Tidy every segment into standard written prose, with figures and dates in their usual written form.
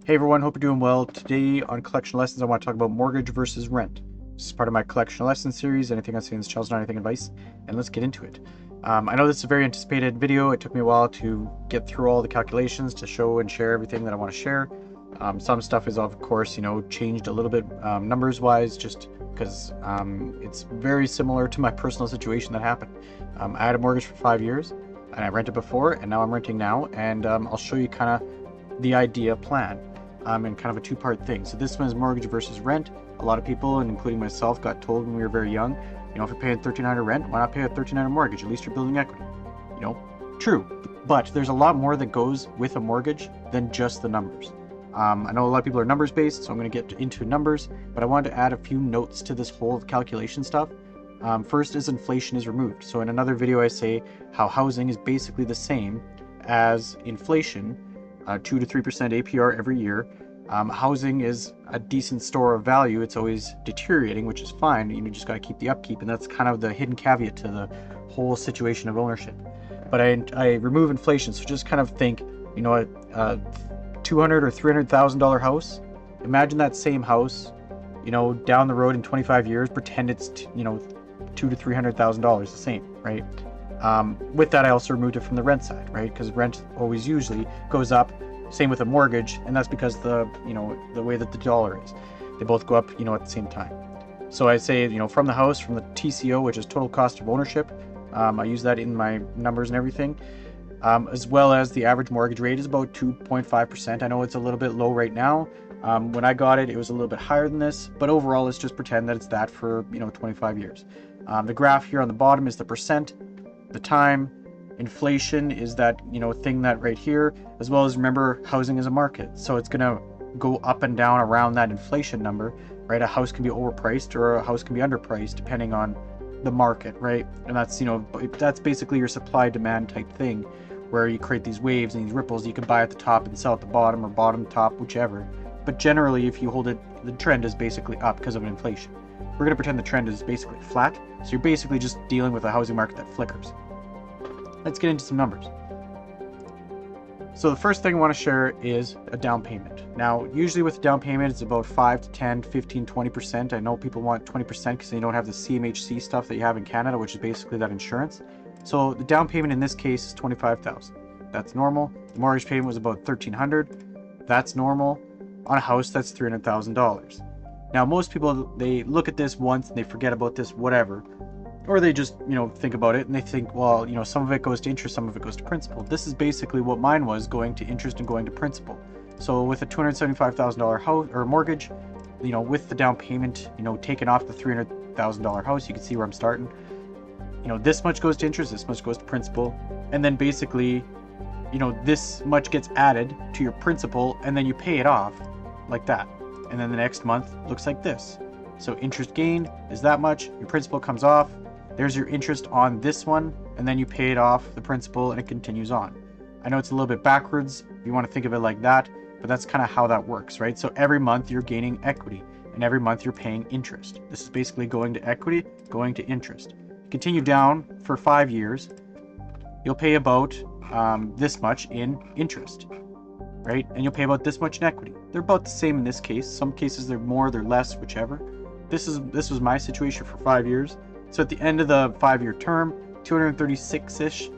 Hey everyone, hope you're doing well. Today on Collection Lessons, I want to talk about mortgage versus rent. This is part of my Collection Lesson series. Anything I say in this channel is not anything advice, and let's get into it. I know this is a very anticipated video. It took me a while to get through all the calculations to show and share everything that I want to share. Some stuff is, of course, changed a little bit numbers-wise, just because it's very similar to my personal situation that happened. I had a mortgage for 5 years, and I rented before, and now I'm renting now, and I'll show you kind of the idea plan. And kind of a two-part thing. So this one is mortgage versus rent. A lot of people, and including myself, got told when we were very young, if you're paying $1,300 rent, why not pay a $1,300 mortgage? At least you're building equity. True, but there's a lot more that goes with a mortgage than just the numbers. I know a lot of people are numbers based, so I'm going to get into numbers, but I wanted to add a few notes to this whole calculation stuff. First is inflation is removed. So in another video I say how housing is basically the same as inflation, 2 to 3% APR every year. Housing is a decent store of value. It's always deteriorating, which is fine. You just got to keep the upkeep, and that's kind of the hidden caveat to the whole situation of ownership. But I remove inflation, so just kind of think, a $200,000 or $300,000 house. Imagine that same house, down the road in 25 years. Pretend it's $200,000 to $300,000 the same, right? With that, I also removed it from the rent side, right? Because rent always usually goes up. Same with a mortgage, and that's because the way that the dollar is. They both go up, at the same time. So I say, from the house, from the TCO, which is total cost of ownership. I use that in my numbers and everything. As well as the average mortgage rate is about 2.5%. I know it's a little bit low right now. When I got it, it was a little bit higher than this, but overall, let's just pretend that it's that for 25 years. The graph here on the bottom is the percent. The time. Inflation is that thing that right here, as well as, remember, housing is a market, so it's gonna go up and down around that inflation number, right? A house can be overpriced or a house can be underpriced depending on the market, right? And that's that's basically your supply demand type thing, where you create these waves and these ripples. You can buy at the top and sell at the bottom, or bottom top, whichever. But generally, if you hold it, the trend is basically up because of inflation. We're gonna pretend the trend is basically flat, so you're basically just dealing with a housing market that flickers. Let's get into some numbers. So the first thing I want to share is a down payment. Now, usually with down payment, it's about 5 to 10, 15, 20%. I know people want 20% because they don't have the CMHC stuff that you have in Canada, which is basically that insurance. So the down payment in this case is $25,000. That's normal. The mortgage payment was about $1,300. That's normal. On a house, that's $300,000. Now, most people, they look at this once and they forget about this, whatever. Or they just, think about it and they think, well, some of it goes to interest, some of it goes to principal. This is basically what mine was, going to interest and going to principal. So with a $275,000 house or mortgage, with the down payment, taken off the $300,000 house, you can see where I'm starting. This much goes to interest, this much goes to principal. And then basically, this much gets added to your principal, and then you pay it off like that. And then the next month looks like this. So interest gained is that much, your principal comes off. There's your interest on this one, and then you pay it off the principal, and it continues on. I know it's a little bit backwards if you want to think of it like that, but that's kind of how that works, right? So every month you're gaining equity, and every month you're paying interest. This is basically going to equity, going to interest. Continue down for 5 years, you'll pay about this much in interest, right? And you'll pay about this much in equity. They're about the same in this case. Some cases they're more, they're less, whichever. This was my situation for 5 years. So at the end of the 5-year term, 236-ish,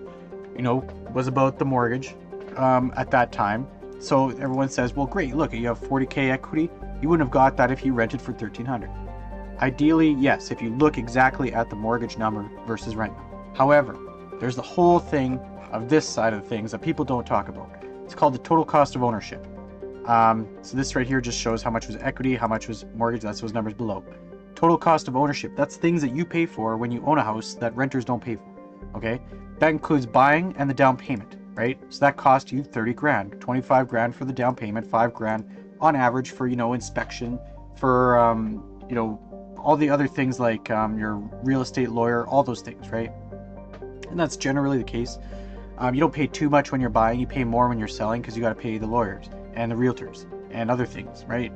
was about the mortgage at that time. So everyone says, well, great, look, you have 40K equity. You wouldn't have got that if you rented for $1,300. Ideally, yes, if you look exactly at the mortgage number versus rent number. However, there's the whole thing of this side of things that people don't talk about. It's called the total cost of ownership. So this right here just shows how much was equity, how much was mortgage. That's those numbers below. Total cost of ownership, that's things that you pay for when you own a house that renters don't pay for, okay? That includes buying and the down payment, right? So that cost you 30 grand, 25 grand for the down payment, 5 grand on average for, inspection, for, all the other things like your real estate lawyer, all those things, right? And that's generally the case. You don't pay too much when you're buying, you pay more when you're selling because you got to pay the lawyers and the realtors and other things, right?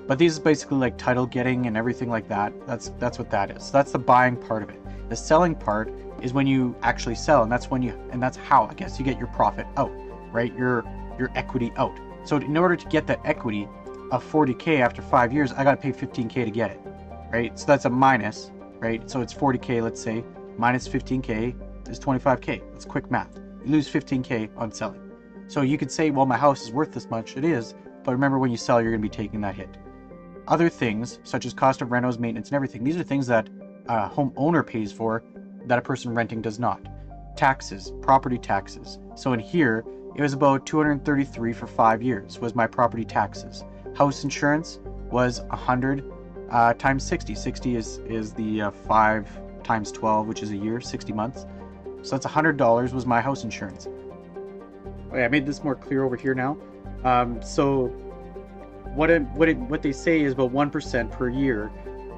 But these is basically like title getting and everything like that. That's what that is. So that's the buying part of it. The selling part is when you actually sell, and that's how I guess you get your profit out, right? Your equity out. So in order to get that equity of 40K after 5 years, I got to pay 15K to get it, right? So that's a minus, right? So it's 40K, let's say, minus 15K is 25K. That's quick math. You lose 15K on selling. So you could say, well, my house is worth this much. It is, but remember, when you sell, you're going to be taking that hit. Other things, such as cost of renos, maintenance, and everything, these are things that a homeowner pays for that a person renting does not. Taxes, property taxes. So in here, it was about $233 for 5 years was my property taxes. House insurance was 100 times 60. 60 is the 5 times 12, which is a year, 60 months. So that's $100 was my house insurance. Okay, I made this more clear over here now. So what they say is about 1% per year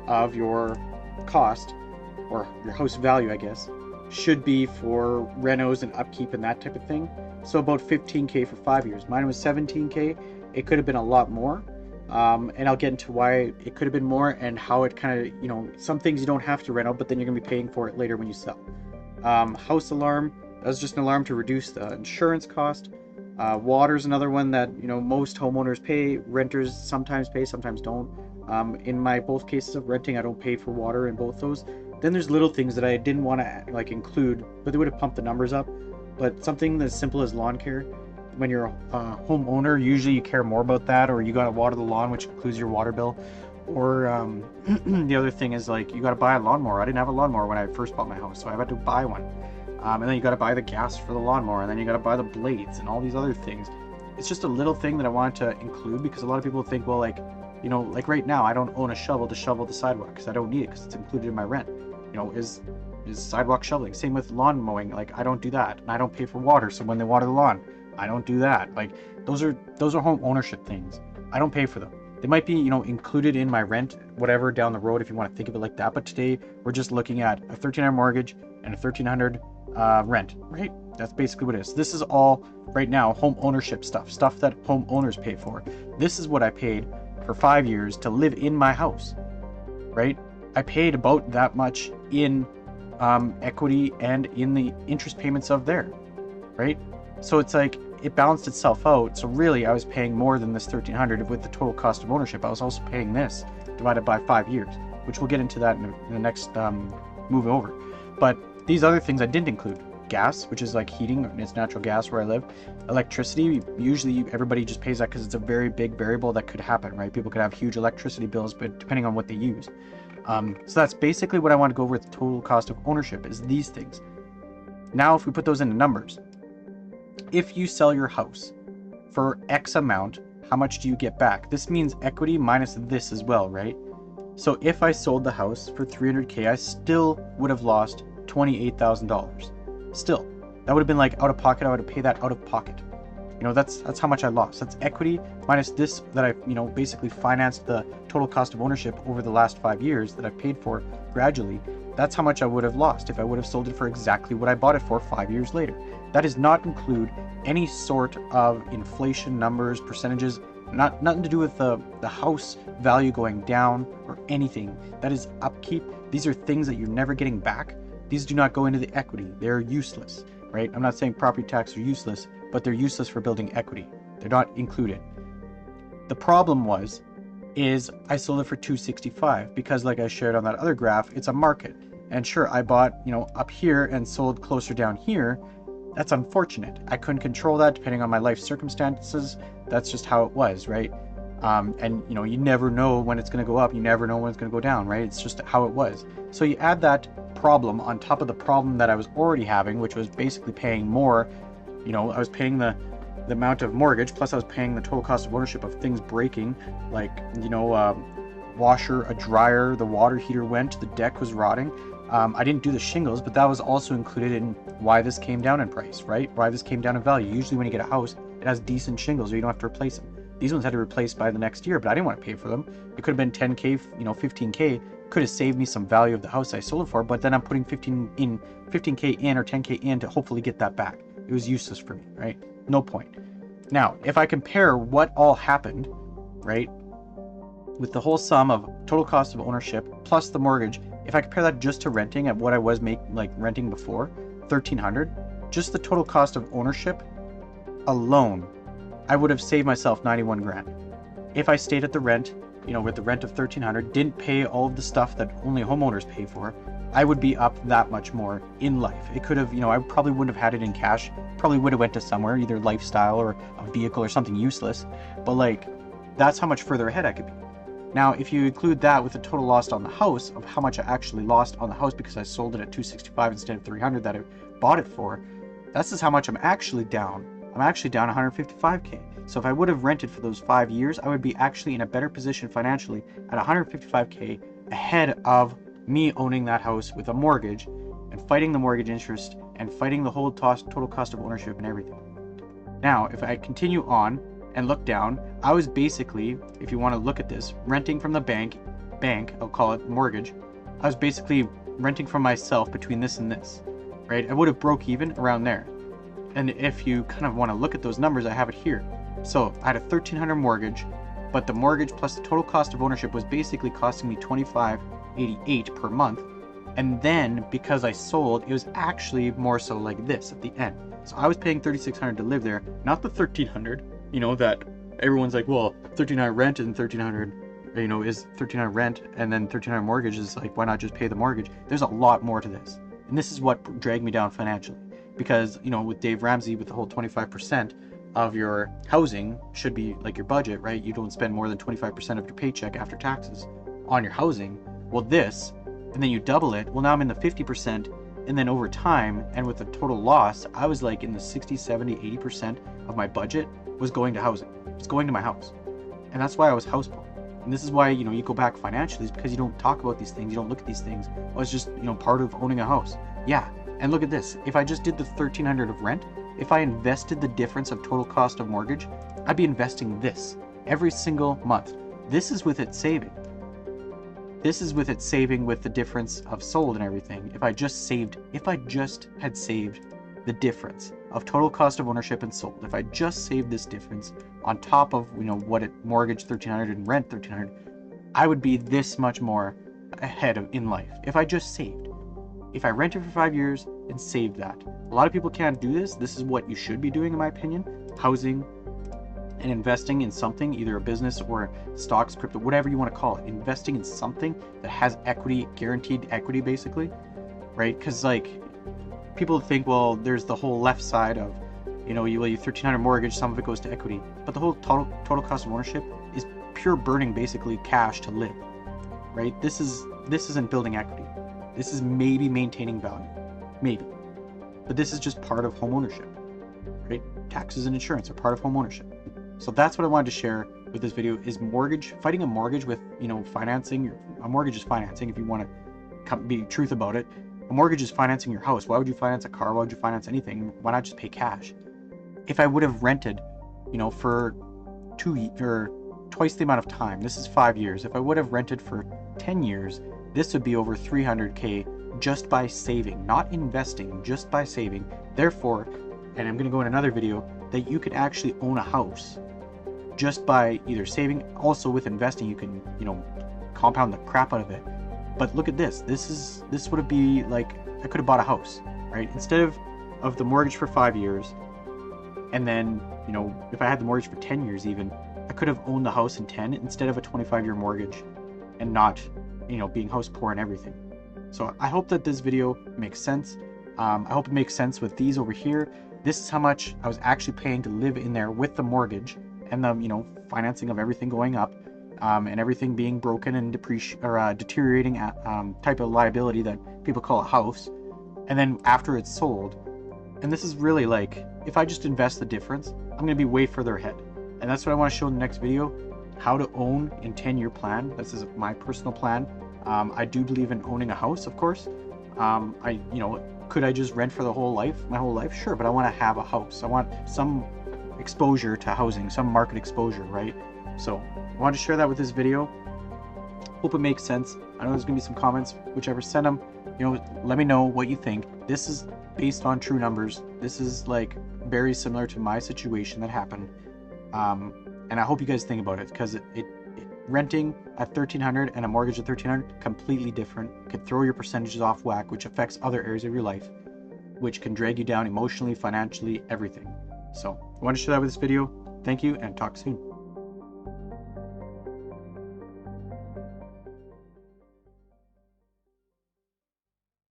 of your cost, or your house value, I guess, should be for renos and upkeep and that type of thing. So about 15K for 5 years. Mine was 17K. It could have been a lot more. And I'll get into why it could have been more and how it kind of, some things you don't have to rent out, but then you're going to be paying for it later when you sell. House alarm, that was just an alarm to reduce the insurance cost. Water's another one that, most homeowners pay. Renters sometimes pay, sometimes don't. In my both cases of renting, I don't pay for water in both those. Then there's little things that I didn't want to include, but they would have pumped the numbers up. But something as simple as lawn care, when you're a homeowner, usually you care more about that, or you got to water the lawn, which includes your water bill. Or the other thing is you got to buy a lawnmower. I didn't have a lawnmower when I first bought my house, so I had to buy one. And then you got to buy the gas for the lawnmower, and then you got to buy the blades and all these other things. It's just a little thing that I wanted to include because a lot of people think, well, right now I don't own a shovel to shovel the sidewalk because I don't need it because it's included in my rent. Is sidewalk shoveling. Same with lawn mowing. I don't do that, and I don't pay for water. So when they water the lawn, I don't do that. Those are home ownership things. I don't pay for them. They might be, included in my rent, whatever, down the road if you want to think of it like that. But today we're just looking at a $1,300 mortgage and a $1,300 rent, right? That's basically what it is. This is all right now home ownership stuff that homeowners pay for. This is what I paid for 5 years to live in my house, right? I paid about that much in equity and in the interest payments of there, right? So it's it balanced itself out. So really I was paying more than this $1,300 with the total cost of ownership. I was also paying this divided by 5 years, which we'll get into that in the next move over. But these other things I didn't include. Gas, which is heating, and it's natural gas where I live. Electricity, usually everybody just pays that because it's a very big variable that could happen, right? People could have huge electricity bills, but depending on what they use. So that's basically what I want to go over with the total cost of ownership is these things. Now, if we put those into numbers, if you sell your house for X amount, how much do you get back? This means equity minus this as well, right? So if I sold the house for $300K, I still would have lost $28,000. Still, that would have been out of pocket. I would have paid that out of pocket. That's how much I lost. That's equity minus this that I, basically financed the total cost of ownership over the last 5 years that I paid for gradually. That's how much I would have lost if I would have sold it for exactly what I bought it for 5 years later. That does not include any sort of inflation numbers, percentages, nothing to do with the house value going down or anything. That is upkeep. These are things that you're never getting back. These do not go into the equity. They're useless, right? I'm not saying property tax are useless, but they're useless for building equity. They're not included. The problem is I sold it for $265 because like I shared on that other graph, it's a market. And sure, I bought, up here and sold closer down here. That's unfortunate. I couldn't control that depending on my life circumstances. That's just how it was, right? And you never know when it's going to go up. You never know when it's going to go down, right? It's just how it was. So you add that problem on top of the problem that I was already having, which was basically paying more. I was paying the amount of mortgage, plus I was paying the total cost of ownership of things breaking, washer, a dryer, the water heater went, the deck was rotting. I didn't do the shingles, but that was also included in why this came down in price, right? Why this came down in value. Usually when you get a house, it has decent shingles or you don't have to replace them. These ones had to replace by the next year, but I didn't want to pay for them. It could have been 10K, 15K, could have saved me some value of the house I sold it for, but then I'm putting 15K in or 10K in to hopefully get that back. It was useless for me, right? No point. Now, if I compare what all happened, right, with the whole sum of total cost of ownership plus the mortgage, if I compare that just to renting at what I was renting before, $1,300, just the total cost of ownership alone, I would have saved myself 91 grand. If I stayed at the rent, with the rent of 1,300, didn't pay all of the stuff that only homeowners pay for, I would be up that much more in life. It could have, I probably wouldn't have had it in cash. Probably would have went to somewhere, either lifestyle or a vehicle or something useless. But like, that's how much further ahead I could be. Now, if you include that with the total loss on the house, of how much I actually lost on the house because I sold it at 265 instead of 300 that I bought it for, that's just how much I'm actually down. I'm actually down 155K. So if I would have rented for those 5 years, I would be actually in a better position financially at 155K ahead of me owning that house with a mortgage and fighting the mortgage interest and fighting the whole total cost of ownership and everything. Now, if I continue on and look down, I was basically, if you want to look at this, renting from the bank, I'll call it mortgage. I was basically renting from myself between this and this, right? I would have broke even around there. And if you kind of want to look at those numbers, I have it here. So I had a 1,300 mortgage, but the mortgage plus the total cost of ownership was basically costing me $25.88 per month. And then because I sold, it was actually more so like this at the end. So I was paying $3,600 to live there, not the $1,300, that everyone's like, well, $1,300 rent and $1,300, is $1,300 rent and then $1,300 mortgage is like, why not just pay the mortgage? There's a lot more to this. And this is what dragged me down financially. Because, with Dave Ramsey, with the whole 25% of your housing should be like your budget, right? You don't spend more than 25% of your paycheck after taxes on your housing. Well, this, and then you double it. Well, now I'm in the 50%. And then over time, and with the total loss, I was like in the 60, 70, 80% of my budget was going to housing. It's going to my house. And that's why I was house poor. And this is why, you go back financially, is because you don't talk about these things. You don't look at these things. Oh, it's just, part of owning a house. Yeah. And look at this. If I just did the $1,300 of rent, if I invested the difference of total cost of mortgage, I'd be investing this every single month. This is with it saving. This is with it saving with the difference of sold and everything. If I just had saved the difference of total cost of ownership and sold, if I just saved this difference on top of, what it mortgage 1,300 and rent 1,300, I would be this much more ahead in life. If I just saved. If I rented for 5 years and saved that. A lot of people can't do this. This is what you should be doing, in my opinion. Housing and investing in something, either a business or stocks, crypto, whatever you want to call it. Investing in something that has equity, guaranteed equity, basically, right? Because people think, well, there's the whole left side of, you 1,300 mortgage, some of it goes to equity, but the whole total cost of ownership is pure burning, basically cash to live, right? This isn't building equity. This is maybe maintaining value, maybe, but this is just part of home ownership, right? Taxes and insurance are part of home ownership. So that's what I wanted to share with this video, is fighting a mortgage with, financing. A mortgage is financing, if you want to be truth about it. A mortgage is financing your house. Why would you finance a car? Why would you finance anything? Why not just pay cash? If I would have rented, for twice the amount of time, this is 5 years. If I would have rented for 10 years, this would be over 300K just by saving, not investing, just by saving. Therefore, and I'm going to go in another video, that you could actually own a house just by either saving. Also with investing, you can, compound the crap out of it. But look at this. This would be like, I could have bought a house, right? Instead of the mortgage for 5 years, and then, if I had the mortgage for 10 years even, I could have owned the house in 10 instead of a 25-year mortgage and not, being house poor and everything. So I hope that this video makes sense. I hope it makes sense with these over here. This is how much I was actually paying to live in there with the mortgage and the, financing of everything going up, and everything being broken and deteriorating type of liability that people call a house. And then after it's sold, and this is really like, if I just invest the difference, I'm going to be way further ahead. And that's what I want to show in the next video, how to own in 10-year plan. This is my personal plan. I do believe in owning a house, of course. Could I just rent for my whole life? Sure, but I want to have a house. I want some exposure to housing, some market exposure, right? So I wanted to share that with this video. Hope it makes sense. I know there's gonna be some comments, whichever, send them. Let me know what you think. This is based on true numbers. This is like very similar to my situation that happened. And I hope you guys think about it, because renting at 1,300 and a mortgage at 1,300, completely different. Could throw your percentages off whack, which affects other areas of your life, which can drag you down emotionally, financially, everything. So I want to share that with this video. Thank you, and talk soon.